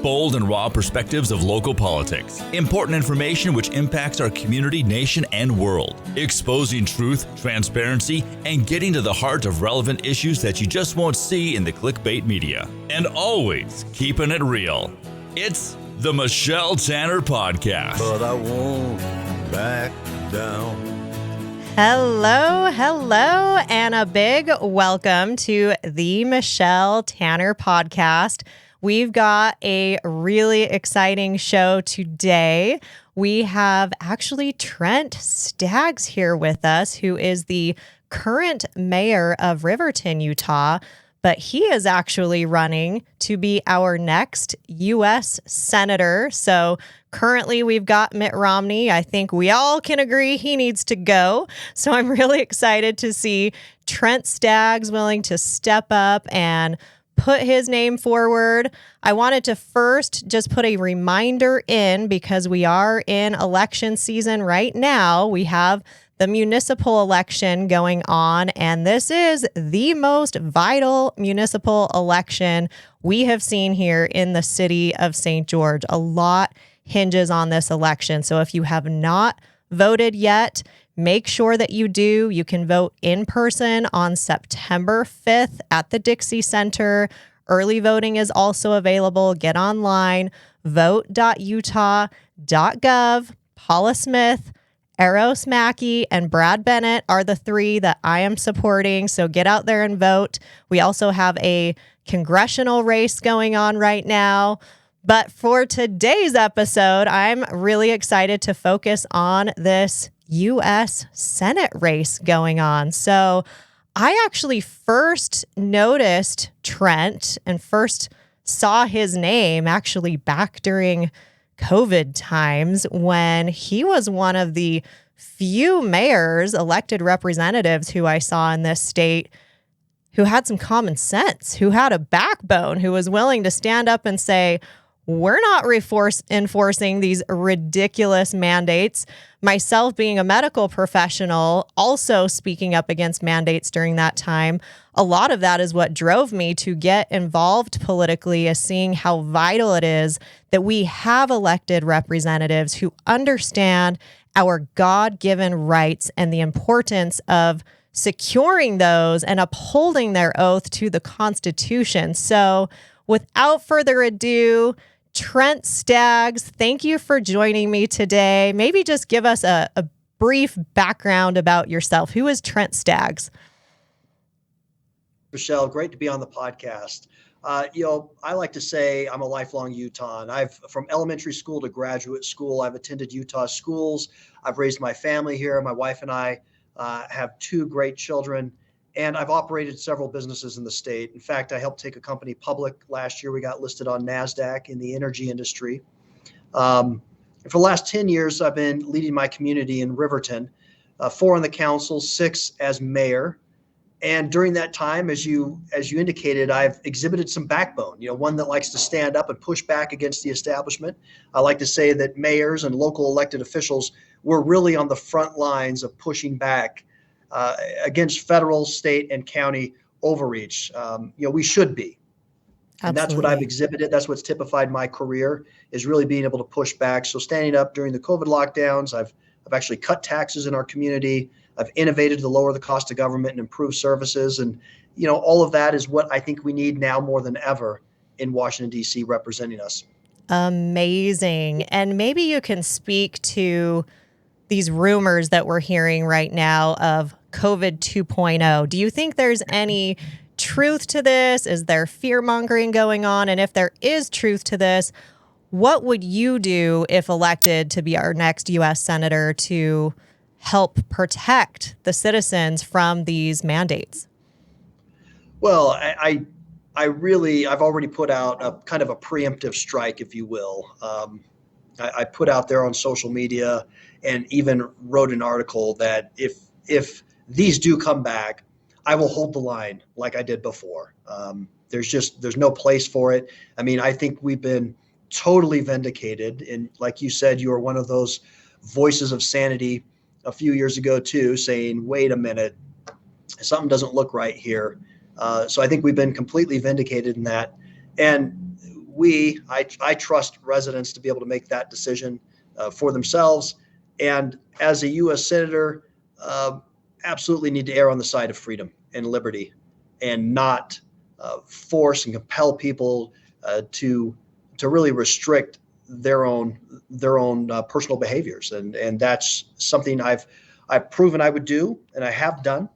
Bold and raw perspectives of local politics. Important information which impacts our community, nation, and world. Exposing truth, transparency, and getting to the heart of relevant issues that you just won't see in the clickbait media. And always keeping it real. It's the Michelle Tanner Podcast. But I won't back down. Hello, and a big welcome to the Michelle Tanner Podcast. We've got a really exciting show today. We have actually Trent Staggs here with us, who is the current mayor of Riverton, Utah, but he is actually running to be our next U.S. Senator. So currently we've got Mitt Romney. I think we all can agree he needs to go. So I'm really excited to see Trent Staggs willing to step up and put his name forward. I wanted to first just put a reminder in because we are in election season right now. We have the municipal election going on, and this is the most vital municipal election we have seen here in the city of St. George. A lot hinges on this election. So if you have not voted yet, make sure that you do. You can vote in person on September 5th at the Dixie Center. Early voting is also available. Get online, vote.utah.gov. Paula Smith, Eros Mackey, and Brad Bennett are the three that I am supporting. So get out there and vote. We also have a congressional race going on right now. But for today's episode, I'm really excited to focus on this U.S. Senate race going on. So I actually first noticed Trent and first saw his name actually back during COVID times when he was one of the few mayors, elected representatives who I saw in this state who had some common sense, who had a backbone, who was willing to stand up and say, we're not enforcing these ridiculous mandates. Myself being a medical professional, also speaking up against mandates during that time, a lot of that is what drove me to get involved politically, is seeing how vital it is that we have elected representatives who understand our God-given rights and the importance of securing those and upholding their oath to the Constitution. So without further ado, Trent Staggs, thank you for joining me today. Maybe just give us a brief background about yourself. Who is Trent Staggs? Michelle, great to be on the podcast. I like to say I'm a lifelong Utahn. From elementary school to graduate school, I've attended Utah schools. I've raised my family here. My wife and I have two great children. And I've operated several businesses in the state. In fact, I helped take a company public last year. We got listed on NASDAQ in the energy industry. And for the last 10 years, I've been leading my community in Riverton, 4 on the council, 6 as mayor. And during that time, as you indicated, I've exhibited some backbone, one that likes to stand up and push back against the establishment. I like to say that mayors and local elected officials were really on the front lines of pushing back against federal, state, and county overreach. We should be. And that's what I've exhibited. That's what's typified my career, is really being able to push back. So standing up during the COVID lockdowns, I've actually cut taxes in our community. I've innovated to lower the cost of government and improve services. And, all of that is what I think we need now more than ever in Washington, D.C., representing us. Amazing. And maybe you can speak to these rumors that we're hearing right now of COVID 2.0. Do you think there's any truth to this? Is there fear mongering going on? And if there is truth to this, what would you do if elected to be our next U.S. Senator to help protect the citizens from these mandates? Well, I've already put out a kind of a preemptive strike, if you will. I put out there on social media and even wrote an article that if these do come back, I will hold the line like I did before. There's no place for it. I mean, I think we've been totally vindicated. And like you said, you were one of those voices of sanity a few years ago too, saying, wait a minute, something doesn't look right here. So I think we've been completely vindicated in that. And I trust residents to be able to make that decision for themselves. And as a U.S. Senator, absolutely need to err on the side of freedom and liberty, and not force and compel people to really restrict their own personal behaviors. And that's something I've proven I would do, and I have done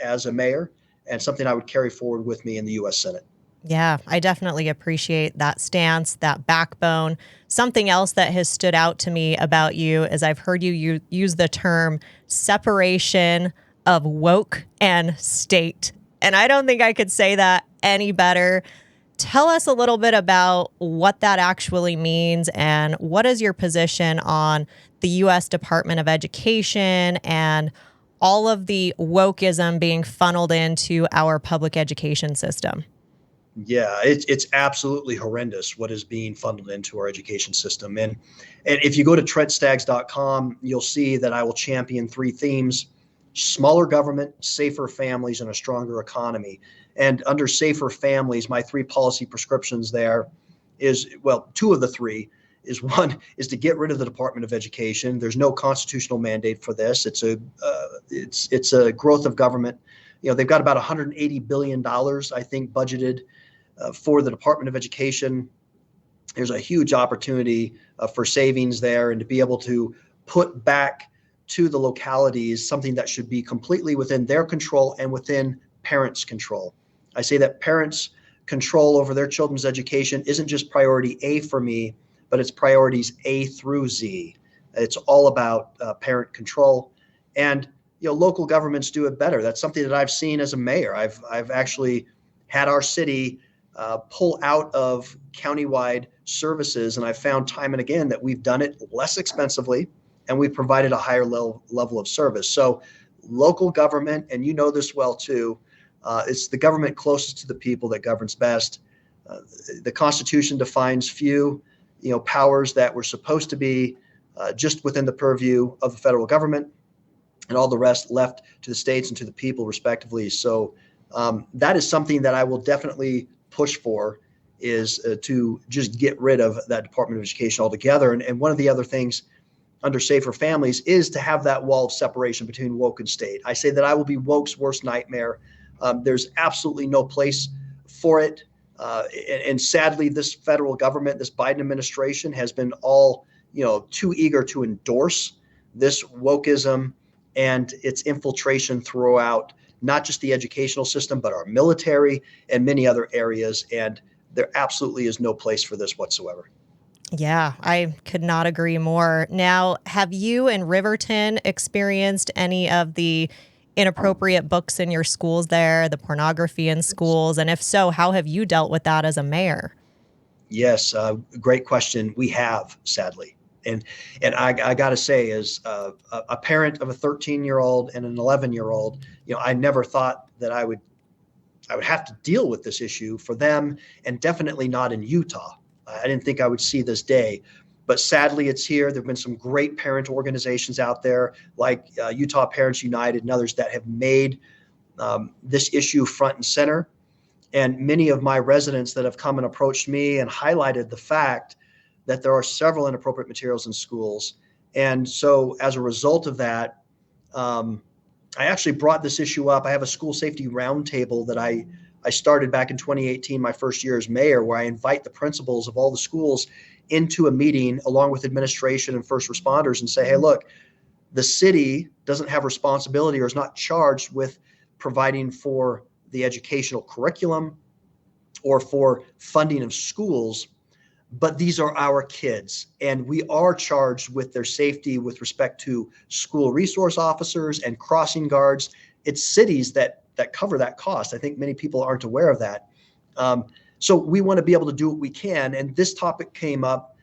as a mayor, and something I would carry forward with me in the U.S. Senate. Yeah, I definitely appreciate that stance, that backbone. Something else that has stood out to me about you is I've heard you use the term separation of woke and state. And I don't think I could say that any better. Tell us a little bit about what that actually means, and what is your position on the U.S. Department of Education and all of the wokeism being funneled into our public education system? Yeah, it's absolutely horrendous what is being funneled into our education system. And if you go to TrentStaggs.com, you'll see that I will champion three themes: smaller government, safer families, and a stronger economy. And under safer families, my three policy prescriptions there is, well, two of the three is, one is to get rid of the Department of Education. There's no constitutional mandate for this. It's a growth of government. They've got about $180 billion, I think, budgeted for the Department of Education. There's a huge opportunity for savings there, and to be able to put back to the localities something that should be completely within their control and within parents' control. I say that parents' control over their children's education isn't just priority A for me, but it's priorities A through Z. It's all about parent control. And local governments do it better. That's something that I've seen as a mayor. I've actually had our city pull out of countywide services, and I've found time and again that we've done it less expensively, and we've provided a higher level of service. So local government, and you know this well too, it's the government closest to the people that governs best. The Constitution defines few powers that were supposed to be just within the purview of the federal government, and all the rest left to the states and to the people respectively. So that is something that I will definitely push for, is to just get rid of that Department of Education altogether. And one of the other things under safer families is to have that wall of separation between woke and state. I say that I will be woke's worst nightmare. There's absolutely no place for it. And sadly, this federal government, this Biden administration, has been all too eager to endorse this wokeism and its infiltration throughout not just the educational system, but our military and many other areas. And there absolutely is no place for this whatsoever. Yeah, I could not agree more. Now, have you in Riverton experienced any of the inappropriate books in your schools there, the pornography in schools? And if so, how have you dealt with that as a mayor? Yes, great question. We have, sadly. And I got to say, as a parent of a 13-year-old and an 11-year-old, I never thought that I would have to deal with this issue for them, and definitely not in Utah. I didn't think I would see this day, but sadly it's here. There've been some great parent organizations out there like Utah Parents United and others that have made this issue front and center. And many of my residents that have come and approached me and highlighted the fact that there are several inappropriate materials in schools. And so as a result of that, I actually brought this issue up. I have a school safety roundtable that I started back in 2018, my first year as mayor, where I invite the principals of all the schools into a meeting along with administration and first responders and say, hey, look, the city doesn't have responsibility or is not charged with providing for the educational curriculum or for funding of schools, but these are our kids, and we are charged with their safety with respect to school resource officers and crossing guards. It's cities that cover that cost. I think many people aren't aware of that. So we want to be able to do what we can. And this topic came up.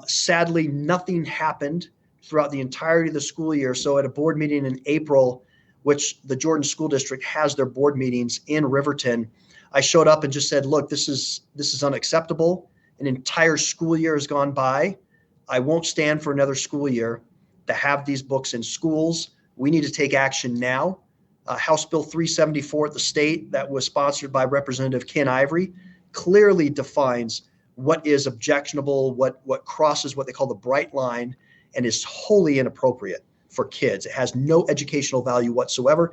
Sadly, nothing happened throughout the entirety of the school year. So at a board meeting in April, which the Jordan School District has their board meetings in Riverton, I showed up and just said, look, this is unacceptable. An entire school year has gone by. I won't stand for another school year to have these books in schools. We need to take action now. House Bill 374 at the state, that was sponsored by Representative Ken Ivory, clearly defines what is objectionable, what crosses what they call the bright line and is wholly inappropriate for kids. It has no educational value whatsoever.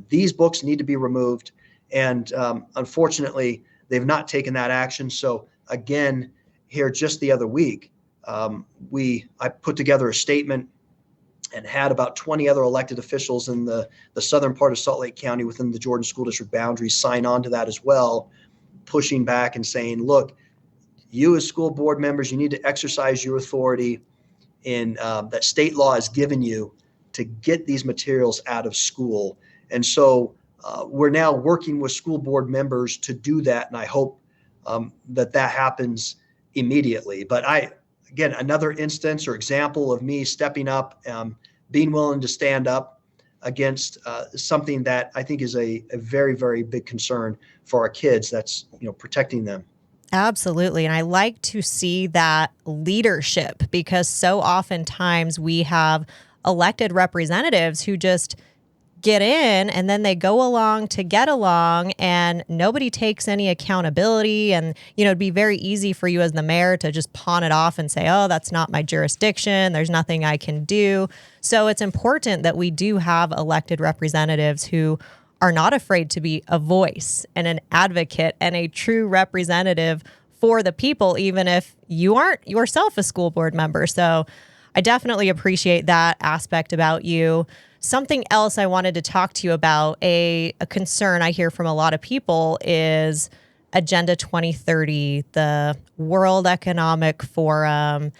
These books need to be removed. And unfortunately, they've not taken that action. So again, here just the other week, I put together a statement and had about 20 other elected officials in the southern part of Salt Lake County within the Jordan School District boundaries sign on to that as well, pushing back and saying, look, you as school board members, you need to exercise your authority in that state law has given you to get these materials out of school. And so we're now working with school board members to do that. And I hope that happens immediately. But again, another instance or example of me stepping up, being willing to stand up against something that I think is a very, very big concern for our kids. That's, protecting them. Absolutely. And I like to see that leadership, because so oftentimes we have elected representatives who just get in and then they go along to get along, and nobody takes any accountability. And, it'd be very easy for you as the mayor to just pawn it off and say, oh, that's not my jurisdiction. There's nothing I can do. So it's important that we do have elected representatives who are not afraid to be a voice and an advocate and a true representative for the people, even if you aren't yourself a school board member. So I definitely appreciate that aspect about you. Something else I wanted to talk to you about, a concern I hear from a lot of people, is Agenda 2030, the World Economic Forum.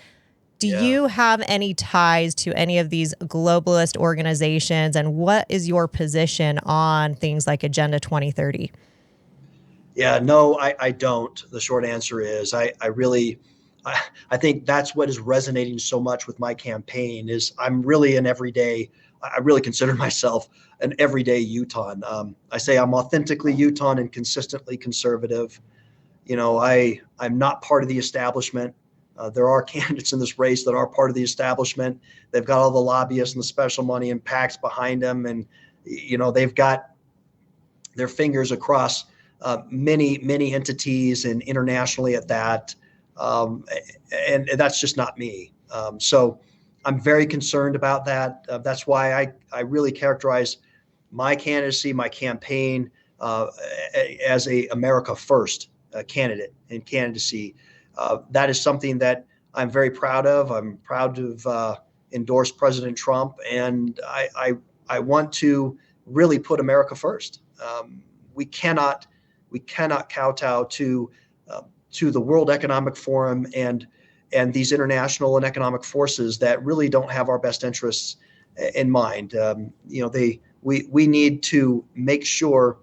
Do you have any ties to any of these globalist organizations, and what is your position on things like Agenda 2030? Yeah, no, I don't. The short answer is I think that's what is resonating so much with my campaign is I'm really I really consider myself an everyday Utahn. I say I'm authentically Utahn and consistently conservative. I'm not part of the establishment. There are candidates in this race that are part of the establishment. They've got all the lobbyists and the special money and PACs behind them. And, they've got their fingers across many, many entities and internationally at that. And that's just not me. So I'm very concerned about that. That's why I really characterize my candidacy, my campaign as a America First candidate and candidacy. That is something that I'm very proud of. I'm proud to have endorsed President Trump, and I want to really put America first. We cannot kowtow to the World Economic Forum and these international and economic forces that really don't have our best interests in mind. We need to make sure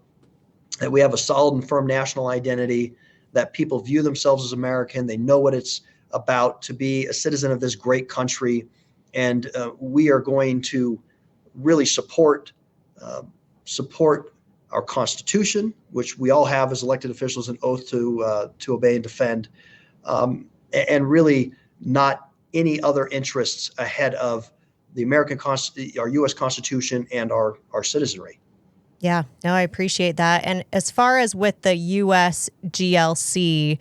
that we have a solid and firm national identity, that people view themselves as American. They know what it's about to be a citizen of this great country. And we are going to really support our Constitution, which we all have as elected officials, an oath to obey and defend, and really not any other interests ahead of the our U.S. Constitution and our citizenry. Yeah, no, I appreciate that. And as far as with the U.S. GLC,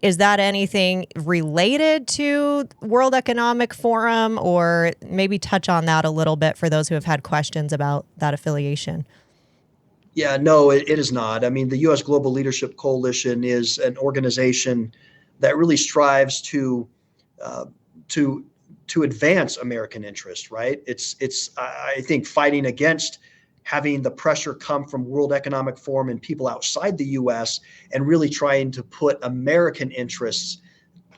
is that anything related to World Economic Forum, or maybe touch on that a little bit for those who have had questions about that affiliation? Yeah, no, it is not. I mean, the U.S. Global Leadership Coalition is an organization that really strives to advance American interests, right? It's I think fighting against having the pressure come from World Economic Forum and people outside the U.S. and really trying to put American interests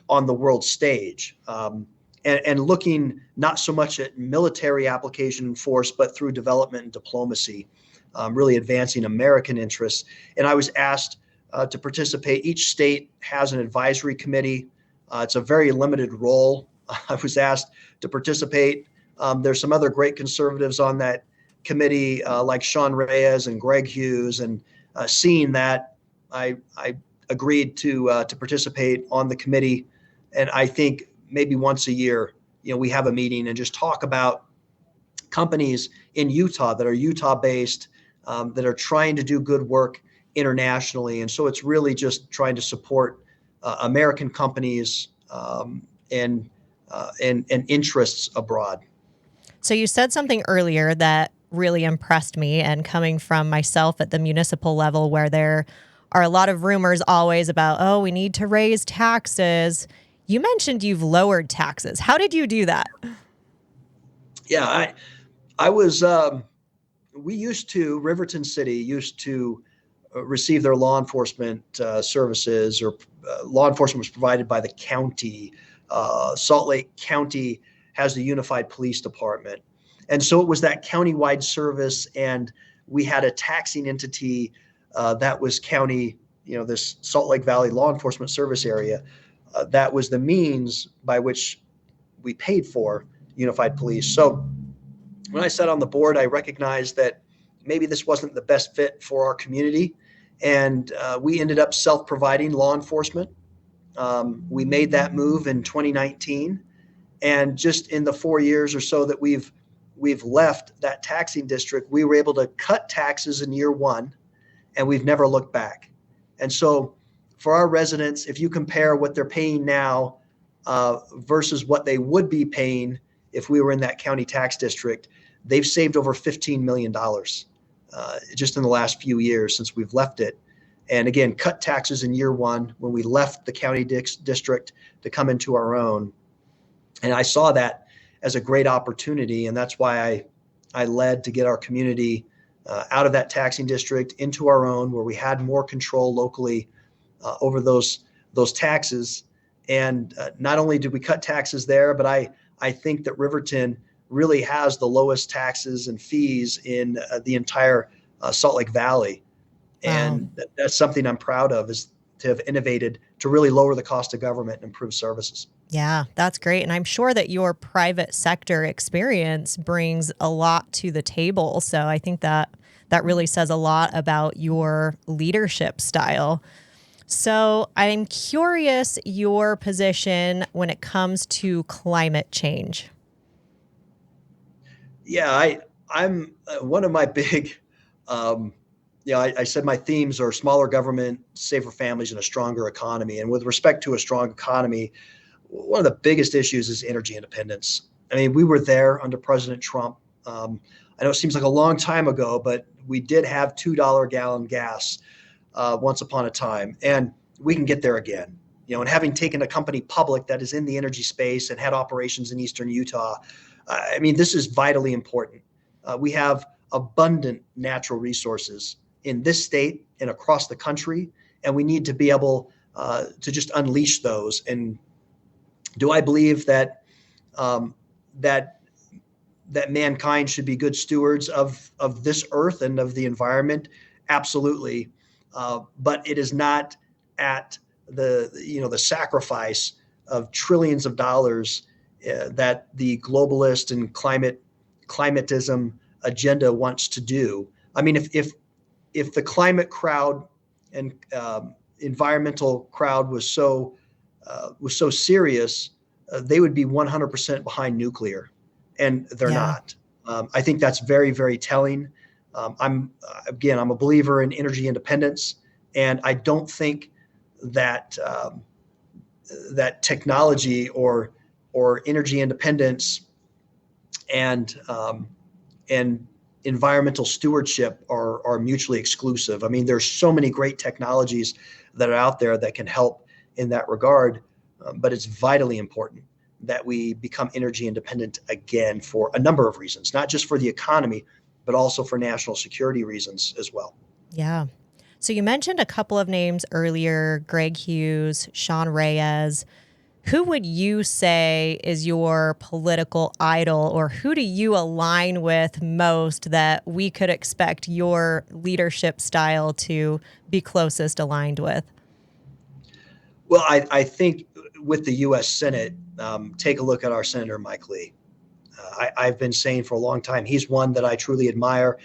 on the world stage, and looking not so much at military application and force, but through development and diplomacy, really advancing American interests. And I was asked to participate. Each state has an advisory committee. It's a very limited role. I was asked to participate. There's some other great conservatives on that committee, like Sean Reyes and Greg Hughes, and seeing that, I agreed to participate on the committee. And I think maybe once a year, we have a meeting and just talk about companies in Utah that are Utah-based, that are trying to do good work internationally. And so it's really just trying to support American companies and interests abroad. So you said something earlier that really impressed me, and coming from myself at the municipal level where there are a lot of rumors always about, oh, we need to raise taxes. You mentioned you've lowered taxes. How did you do that? Yeah, I was, Riverton City used to receive their law enforcement services, or law enforcement was provided by the county. Salt Lake County has the Unified Police Department. And so it was that county-wide service, and we had a taxing entity that was county, this Salt Lake Valley Law Enforcement Service area. That was the means by which we paid for Unified Police. So when I sat on the board, I recognized that maybe this wasn't the best fit for our community, and we ended up self-providing law enforcement. We made that move in 2019, and just in the 4 years or so that we've left that taxing district, we were able to cut taxes in year one, and we've never looked back. And so for our residents, if you compare what they're paying now versus what they would be paying if we were in that county tax district, they've saved over $15 million just in the last few years since we've left it. And again, cut taxes in year one when we left the county district to come into our own. And I saw that as a great opportunity. And that's why I led to get our community out of that taxing district into our own, where we had more control locally over those taxes. And not only did we cut taxes there, but I think that Riverton really has the lowest taxes and fees in the entire Salt Lake Valley. And that's something I'm proud of, is to have innovated to really lower the cost of government and improve services. Yeah, that's great. And I'm sure that your private sector experience brings a lot to the table. So I think that really says a lot about your leadership style. So I'm curious your position when it comes to climate change. Yeah, I'm one of my big, I said my themes are smaller government, safer families, and a stronger economy. And with respect to a strong economy, one of the biggest issues is energy independence. I mean, we were there under President Trump. I know it seems like a long time ago, but we did have $2 a gallon gas once upon a time, and we can get there again. And having taken a company public that is in the energy space and had operations in eastern Utah, I mean, this is vitally important. We have abundant natural resources in this state and across the country, and we need to be able to just unleash those. And do I believe that that mankind should be good stewards of this earth and of the environment? Absolutely, but it is not at the sacrifice of trillions of dollars that the globalist and climatism agenda wants to do. I mean, if the climate crowd and environmental crowd was so serious, they would be 100% behind nuclear, and they're not. I think that's very, very telling. I'm a believer in energy independence, and I don't think that that technology or energy independence and environmental stewardship are mutually exclusive. I mean, there's so many great technologies that are out there that can help in that regard, but it's vitally important that we become energy independent again for a number of reasons, not just for the economy, but also for national security reasons as well. Yeah. So you mentioned a couple of names earlier, Greg Hughes, Sean Reyes. Who would you say is your political idol, or who do you align with most that we could expect your leadership style to be closest aligned with? Well, I think with the U.S. Senate, take a look at our Senator Mike Lee. I've been saying for a long time, he's one that I truly admire.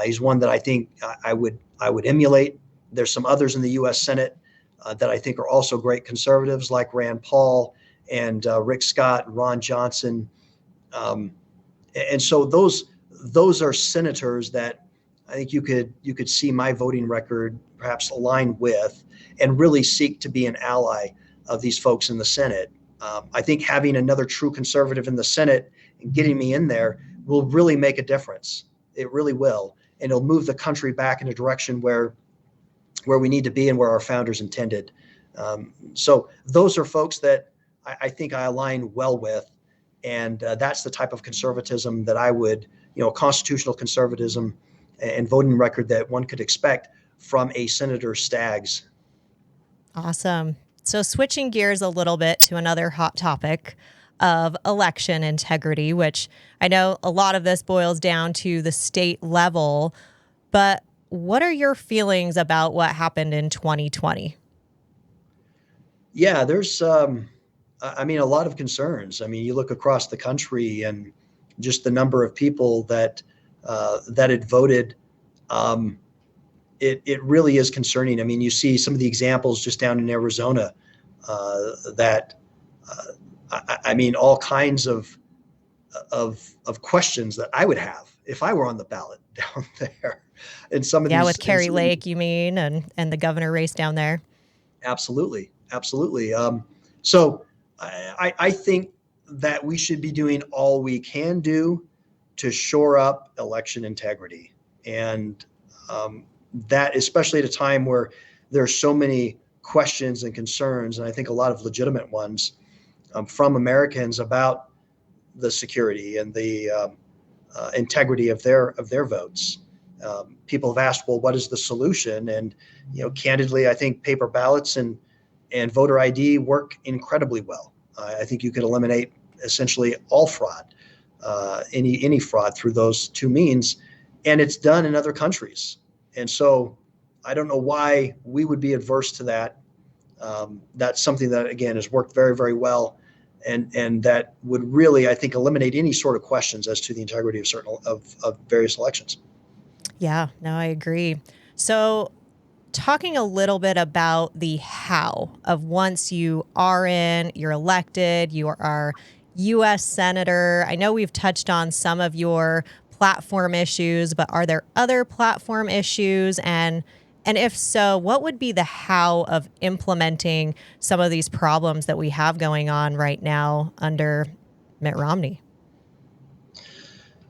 He's one that I think I would emulate. There's some others in the U.S. Senate that I think are also great conservatives, like Rand Paul and Rick Scott, and Ron Johnson, and so those are senators that I think you could see my voting record perhaps align with. and really seek to be an ally of these folks in the Senate. I think having another true conservative in the Senate and getting me in there will really make a difference. It really will. And it'll move the country back in a direction where we need to be and where our founders intended. So those are folks that I think I align well with. And that's the type of conservatism that I would, constitutional conservatism and voting record that one could expect from a Senator Staggs. Awesome. So switching gears a little bit to another hot topic of election integrity, which I know a lot of this boils down to the state level, but what are your feelings about what happened in 2020? Yeah, there's, a lot of concerns. I mean, you look across the country and just the number of people that had voted. It really is concerning. I mean, you see some of the examples just down in Arizona all kinds of questions that I would have if I were on the ballot down there. And some of these, with Kerry Lake, you mean, and the governor race down there. Absolutely. So I think that we should be doing all we can do to shore up election integrity. And that, especially at a time where there are so many questions and concerns, and I think a lot of legitimate ones from Americans about the security and the integrity of their votes. People have asked, well, what is the solution? And, candidly, I think paper ballots and voter ID work incredibly well. I think you could eliminate essentially all fraud, any fraud through those two means, and it's done in other countries. And so I don't know why we would be adverse to that. That's something that, again, has worked very, very well, and that would really, I think, eliminate any sort of questions as to the integrity of certain of various elections. Yeah, no, I agree. So talking a little bit about the how of once you are in, you're elected, you are U.S. Senator. I know we've touched on some of your platform issues, but are there other platform issues? And if so, what would be the how of implementing some of these problems that we have going on right now under Mitt Romney?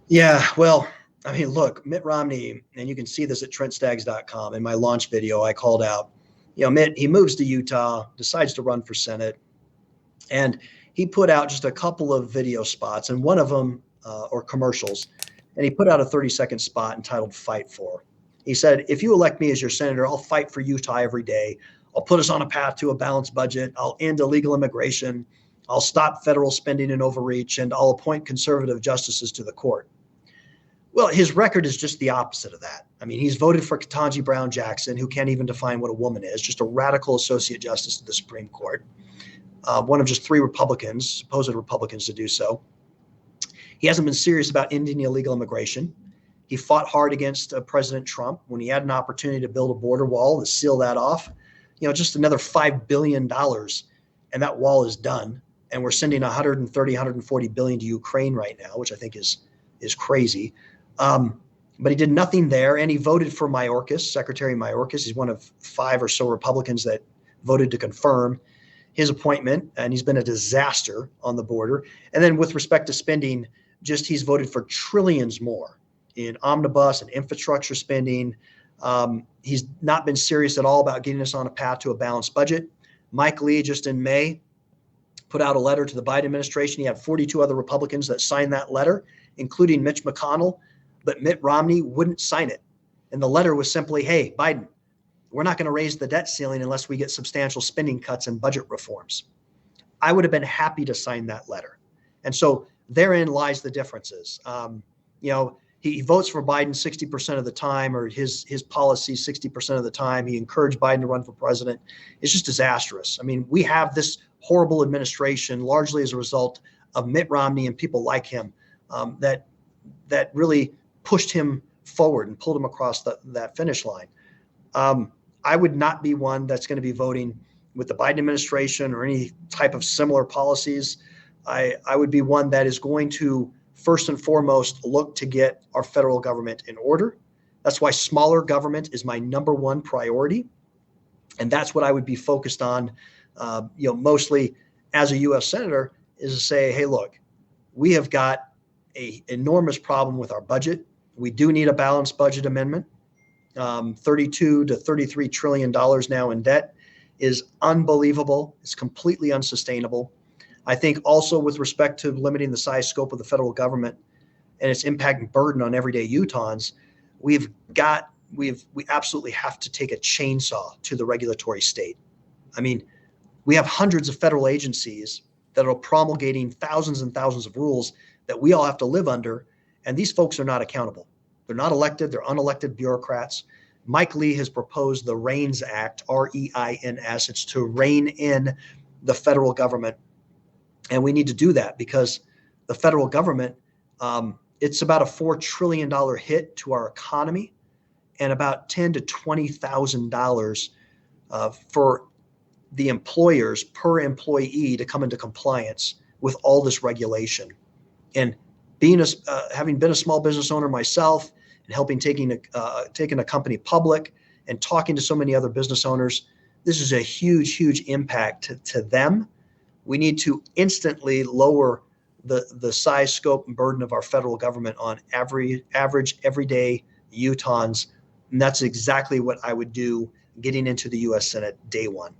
Yeah, well, I mean, look, Mitt Romney, and you can see this at TrentStaggs.com. In my launch video, I called out, Mitt, he moves to Utah, decides to run for Senate, and he put out just a couple of video spots, and one of them, or commercials, and he put out a 30-second spot entitled Fight For. He said, if you elect me as your senator, I'll fight for Utah every day. I'll put us on a path to a balanced budget. I'll end illegal immigration. I'll stop federal spending and overreach, and I'll appoint conservative justices to the court. Well, his record is just the opposite of that. I mean, he's voted for Ketanji Brown Jackson, who can't even define what a woman is, just a radical associate justice of the Supreme Court, one of just three Republicans, supposed Republicans, to do so. He hasn't been serious about ending illegal immigration. He fought hard against President Trump when he had an opportunity to build a border wall to seal that off. Just another $5 billion, and that wall is done. And we're sending 140 billion to Ukraine right now, which I think is crazy. But he did nothing there, and he voted for Mayorkas, Secretary Mayorkas. He's one of 5 or so Republicans that voted to confirm his appointment, and he's been a disaster on the border. And then with respect to spending, he's voted for trillions more in omnibus and infrastructure spending. He's not been serious at all about getting us on a path to a balanced budget. Mike Lee, just in May, put out a letter to the Biden administration. He had 42 other Republicans that signed that letter, including Mitch McConnell, but Mitt Romney wouldn't sign it. And the letter was simply, hey, Biden, we're not going to raise the debt ceiling unless we get substantial spending cuts and budget reforms. I would have been happy to sign that letter. And so therein lies the differences. He votes for Biden 60% of the time, or his policy 60% of the time. He encouraged Biden to run for president. It's just disastrous. I mean, we have this horrible administration largely as a result of Mitt Romney and people like him that really pushed him forward and pulled him across that finish line. I would not be one that's going to be voting with the Biden administration or any type of similar policies. I would be one that is going to first and foremost look to get our federal government in order. That's why smaller government is my number one priority. And that's what I would be focused on, mostly as a U.S. Senator, is to say, hey, look, we have got an enormous problem with our budget. We do need a balanced budget amendment. 32 to $33 trillion now in debt is unbelievable. It's completely unsustainable. I think also with respect to limiting the size scope of the federal government and its impact and burden on everyday Utahns, we absolutely have to take a chainsaw to the regulatory state. I mean, we have hundreds of federal agencies that are promulgating thousands and thousands of rules that we all have to live under, and these folks are not accountable. They're not elected, they're unelected bureaucrats. Mike Lee has proposed the REINS Act, REINS. It's to rein in the federal government. And we need to do that because the federal government, it's about a $4 trillion hit to our economy and about $10,000 to $20,000 for the employers per employee to come into compliance with all this regulation. And having been a small business owner myself and helping taking a company public and talking to so many other business owners, this is a huge, huge impact to them. We need to instantly lower the size, scope, and burden of our federal government on average, everyday Utahns. And that's exactly what I would do getting into the U.S. Senate day one.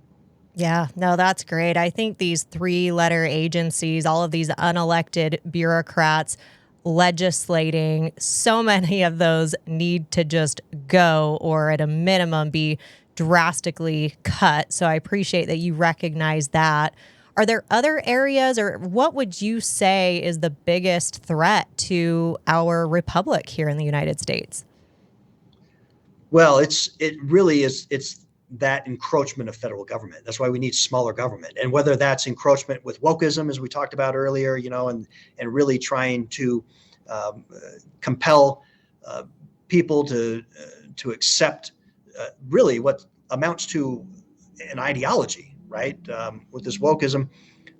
Yeah, no, that's great. I think these 3-letter agencies, all of these unelected bureaucrats legislating, so many of those need to just go or at a minimum be drastically cut. So I appreciate that you recognize that. Are there other areas, or what would you say is the biggest threat to our republic here in the United States? Well, it really is. It's that encroachment of federal government. That's why we need smaller government. And whether that's encroachment with wokeism, as we talked about earlier, and really trying to compel people to accept really what amounts to an ideology, right? With this wokeism,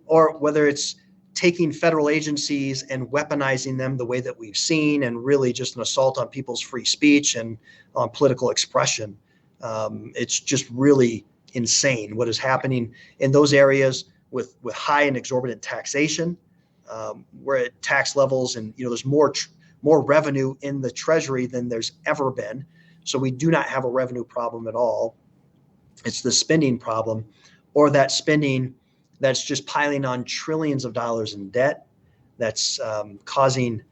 or whether it's taking federal agencies and weaponizing them the way that we've seen, and really just an assault on people's free speech and on political expression. It's just really insane what is happening in those areas with high and exorbitant taxation. We're at tax levels, and there's more revenue in the Treasury than there's ever been. So we do not have a revenue problem at all. It's the spending problem, or that spending that's just piling on trillions of dollars in debt. That's causing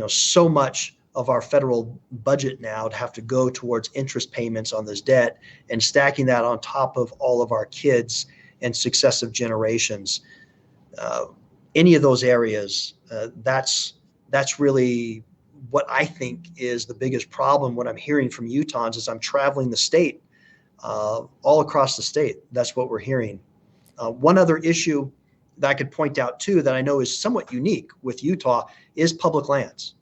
so much of our federal budget now to have to go towards interest payments on this debt, and stacking that on top of all of our kids and successive generations. Any of those areas, that's really what I think is the biggest problem. What I'm hearing from Utahns as I'm traveling the state, all across the state, that's what we're hearing. One other issue that I could point out too that I know is somewhat unique with Utah is public lands.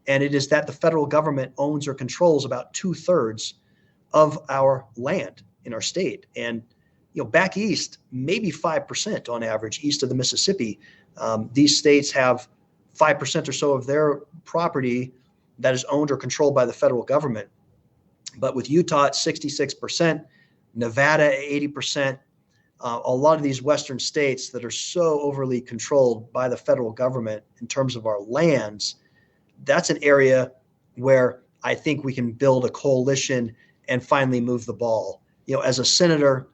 And it is that the federal government owns or controls about 2/3 of our land in our state. And back east, maybe 5% on average east of the Mississippi. These states have 5% or so of their property that is owned or controlled by the federal government. But with Utah at 66%, Nevada at 80%, a lot of these western states that are so overly controlled by the federal government in terms of our lands, that's an area where I think we can build a coalition and finally move the ball. As a senator,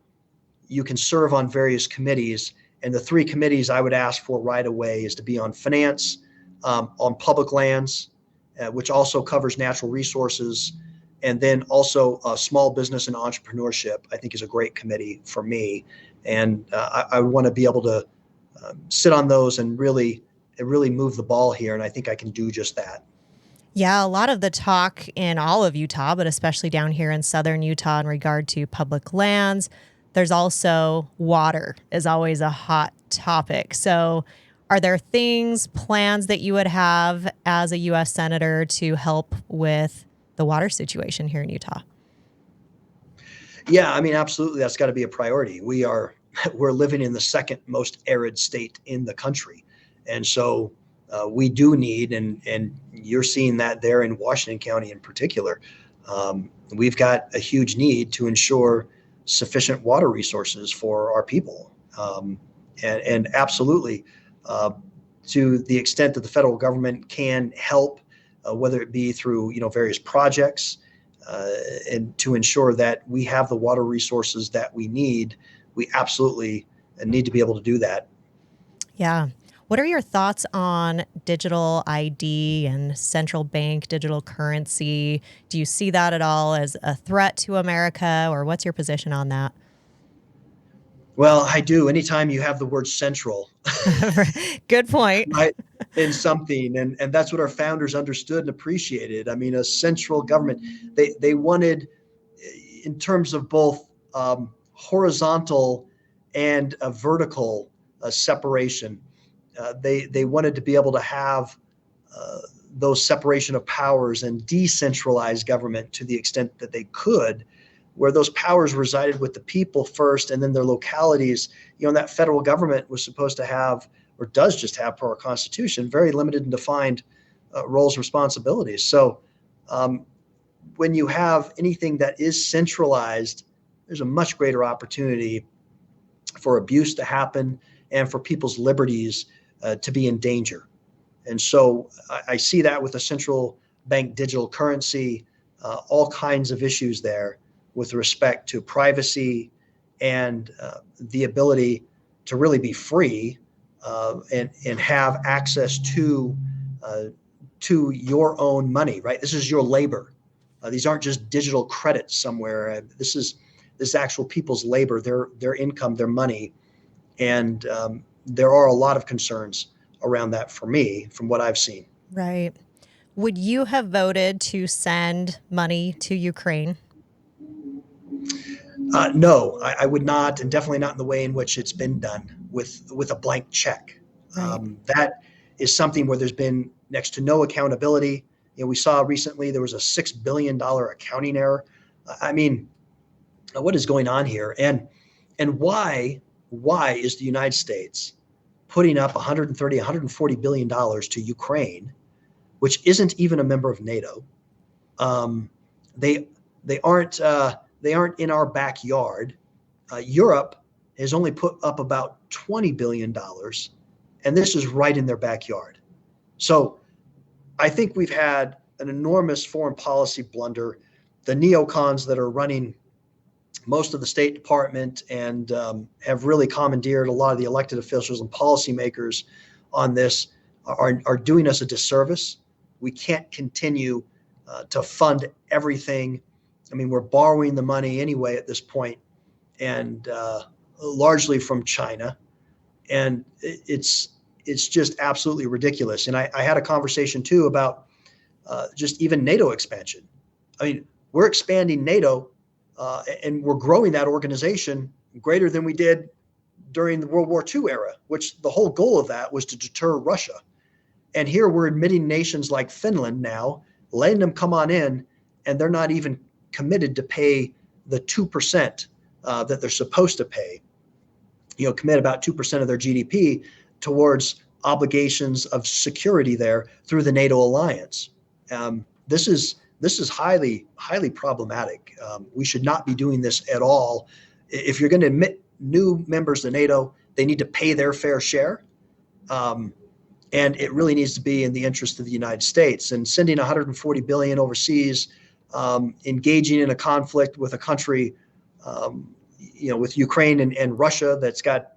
you can serve on various committees, and the 3 committees I would ask for right away is to be on finance, on public lands, which also covers natural resources, and then also small business and entrepreneurship, I think is a great committee for me. And I want to be able to sit on those and really move the ball here. And I think I can do just that. Yeah, a lot of the talk in all of Utah, but especially down here in southern Utah in regard to public lands. There's also water is always a hot topic. So are there plans that you would have as a U.S. Senator to help with the water situation here in Utah? Yeah, I mean, absolutely. That's got to be a priority. We're living in the second most arid state in the country. And so we do need, and you're seeing that there in Washington County in particular, we've got a huge need to ensure sufficient water resources for our people. And absolutely, to the extent that the federal government can help, whether it be through various projects, and to ensure that we have the water resources that we need, we absolutely need to be able to do that. Yeah. What are your thoughts on digital ID and central bank digital currency? Do you see that at all as a threat to America, or what's your position on that? Well, I do. Anytime you have the word central, Good point. right, in something, and that's what our founders understood and appreciated. I mean, a central government. They wanted, in terms of both horizontal and a vertical separation. They wanted to be able to have those separation of powers and decentralize government to the extent that they could, where those powers resided with the people first, and then their localities. And that federal government was supposed to have, or does just have per our Constitution, very limited and defined roles and responsibilities. So when you have anything that is centralized, there's a much greater opportunity for abuse to happen and for people's liberties to be in danger. And so I see that with a central bank digital currency, all kinds of issues there with respect to privacy and the ability to really be free and have access to your own money, right? This is your labor. These aren't just digital credits somewhere. This is actual people's labor, their income, their money. And there are a lot of concerns around that for me, from what I've seen. Right. Would you have voted to send money to Ukraine? No, I would not, and definitely not in the way in which it's been done with a blank check. Right. That is something where there's been next to no accountability. We saw recently there was a $6 billion accounting error. I mean, what is going on here? And why is the United States putting up $140 billion to Ukraine, which isn't even a member of NATO? They aren't in our backyard. Europe has only put up about $20 billion, and this is right in their backyard. So I think we've had an enormous foreign policy blunder. The neocons that are running most of the State Department and have really commandeered a lot of the elected officials and policymakers on this are doing us a disservice. We can't continue to fund everything. I mean, we're borrowing the money anyway at this point, and largely from China, and it's just absolutely ridiculous. And I had a conversation too about just even NATO expansion. I mean, we're expanding NATO. And we're growing that organization greater than we did during the World War II era, which the whole goal of that was to deter Russia. And here we're admitting nations like Finland now, letting them come on in, and they're not even committed to pay the 2% that they're supposed to pay. Commit about 2% of their GDP towards obligations of security there through the NATO alliance. This is highly, highly problematic. We should not be doing this at all. If you're going to admit new members to NATO, they need to pay their fair share. And it really needs to be in the interest of the United States. And sending $140 billion overseas, engaging in a conflict with a country, with Ukraine and Russia that's got,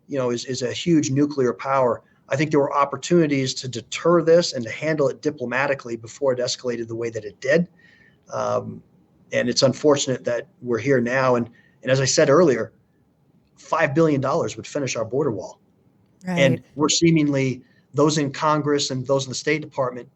is a huge nuclear power. I think there were opportunities to deter this and to handle it diplomatically before it escalated the way that it did. And it's unfortunate that we're here now. And as I said earlier, $5 billion would finish our border wall. Right. And we're seemingly, those in Congress and those in the State Department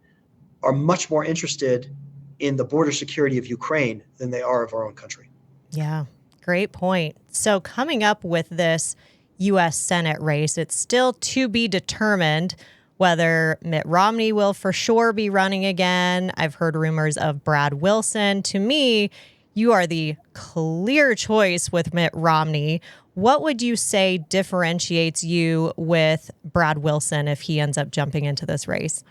are much more interested in the border security of Ukraine than they are of our own country. Yeah, great point. So coming up with this U.S. Senate race, it's still to be determined whether Mitt Romney will for sure be running again. I've heard rumors of Brad Wilson. To me, you are the clear choice with Mitt Romney. What would you say differentiates you with Brad Wilson if he ends up jumping into this race?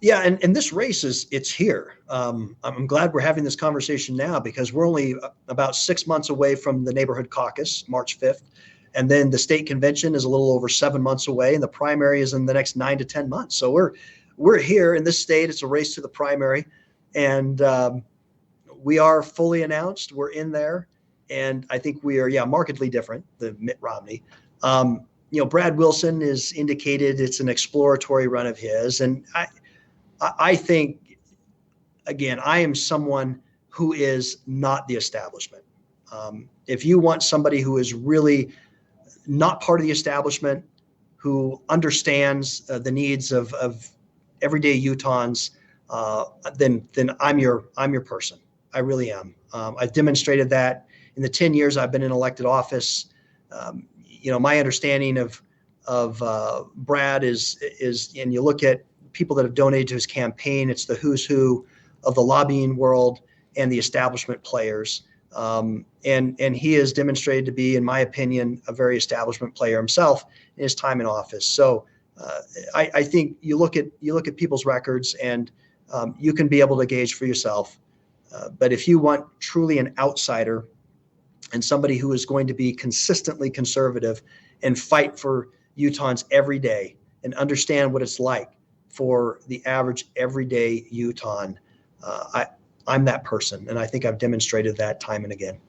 Yeah, and this race it's here. I'm glad we're having this conversation now because we're only about 6 months away from the neighborhood caucus, March 5th. And then the state convention is a little over 7 months away, and the primary is in the next 9 to 10 months. So we're here in this state. It's a race to the primary, and we are fully announced. We're in there, and I think we are, markedly different than Mitt Romney. Brad Wilson is indicated it's an exploratory run of his, and I think, again, I am someone who is not the establishment. If you want somebody who is really not part of the establishment, who understands the needs of everyday Utahns, then I'm your person. I really am. I've demonstrated that in the 10 years I've been in elected office. My understanding of Brad is, and you look at people that have donated to his campaign, it's the who's who of the lobbying world and the establishment players. And he has demonstrated to be, in my opinion, a very establishment player himself in his time in office. So I think you look at people's records, and you can be able to gauge for yourself. But if you want truly an outsider and somebody who is going to be consistently conservative and fight for Utahns every day and understand what it's like for the average everyday Utahn, I'm that person. And I think I've demonstrated that time and again.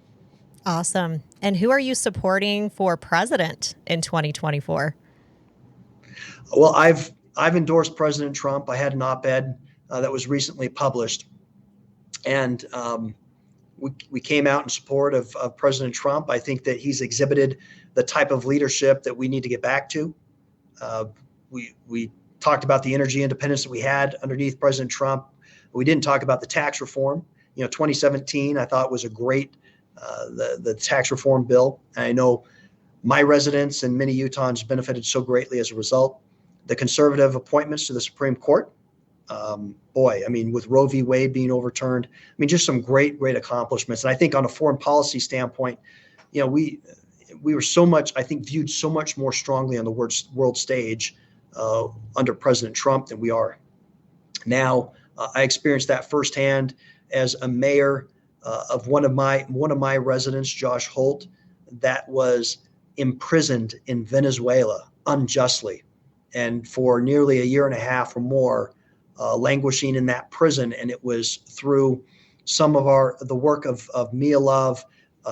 Awesome. And who are you supporting for president in 2024? Well, I've endorsed President Trump. I had an op-ed that was recently published, and we came out in support of President Trump. I think that he's exhibited the type of leadership that we need to get back to. We talked about the energy independence that we had underneath President Trump. We didn't talk about the tax reform. 2017, I thought was a great, the tax reform bill. And I know my residents and many Utahns benefited so greatly as a result. The conservative appointments to the Supreme Court, with Roe v. Wade being overturned, just some great accomplishments. And I think on a foreign policy standpoint, we were so much, I think, viewed so much more strongly on the world stage under President Trump than we are now. I experienced that firsthand as a mayor of one of my residents, Josh Holt, that was imprisoned in Venezuela unjustly, and for nearly a year and a half or more, languishing in that prison. And it was through some of the work of Mia Love,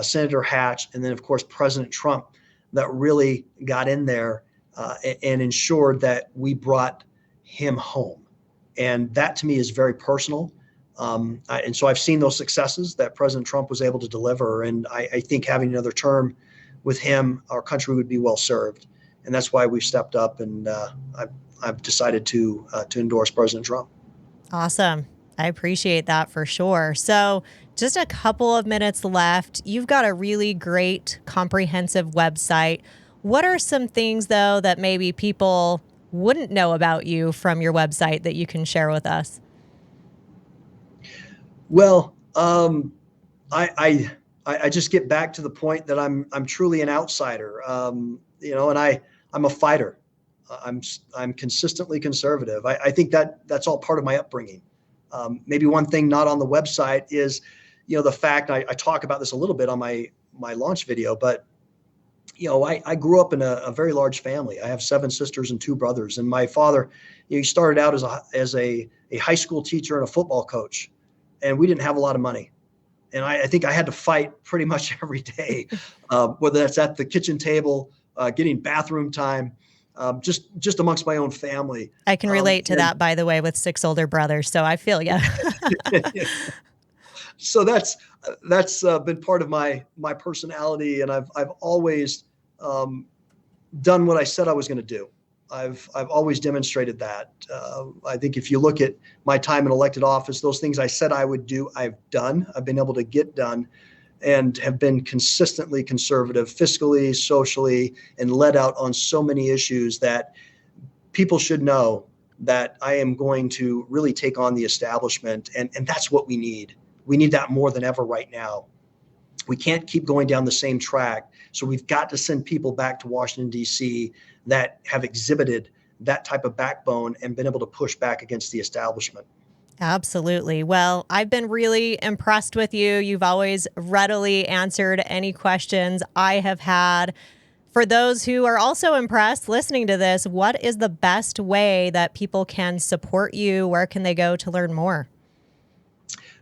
Senator Hatch, and then of course President Trump, that really got in there and ensured that we brought him home. And that to me is very personal. And so I've seen those successes that President Trump was able to deliver. And I think having another term with him, our country would be well served. And that's why we've stepped up, and I've decided to endorse President Trump. Awesome. I appreciate that for sure. So just a couple of minutes left. You've got a really great comprehensive website. What are some things, though, that maybe people wouldn't know about you from your website that you can share with us? Well, I just get back to the point that I'm truly an outsider, and I'm a fighter. I'm consistently conservative. I think that's all part of my upbringing. Maybe one thing not on the website is, the fact I talk about this a little bit on my launch video, but I grew up in a very large family. I have 7 sisters and 2 brothers, and my father, he started out as a high school teacher and a football coach, and we didn't have a lot of money. And I think I had to fight pretty much every day, whether that's at the kitchen table, getting bathroom time, just amongst my own family. I can relate to that, by the way, with 6 older brothers. So I feel you. So that's been part of my personality, and I've always done what I said I was going to do. I've always demonstrated that. I think if you look at my time in elected office, those things I said I would do, I've done. I've been able to get done, and have been consistently conservative fiscally, socially, and led out on so many issues that people should know that I am going to really take on the establishment. And that's what we need. We need that more than ever right now. We can't keep going down the same track. So we've got to send people back to Washington, D.C. that have exhibited that type of backbone and been able to push back against the establishment. Absolutely. Well, I've been really impressed with you. You've always readily answered any questions I have had. For those who are also impressed listening to this, what is the best way that people can support you? Where can they go to learn more?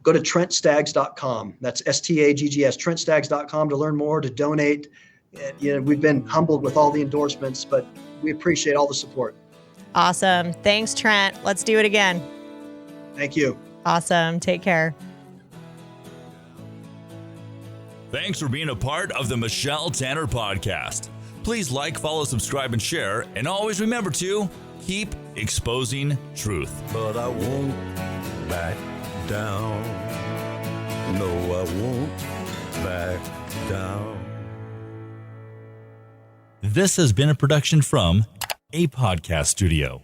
Go to TrentStaggs.com. That's STAGGS, TrentStaggs.com to learn more, to donate. We've been humbled with all the endorsements, but we appreciate all the support. Awesome. Thanks, Trent. Let's do it again. Thank you. Awesome. Take care. Thanks for being a part of the Michelle Tanner Podcast. Please like, follow, subscribe, and share. And always remember to keep exposing truth. But I won't back down. No, I won't back down. This has been a production from a podcast studio.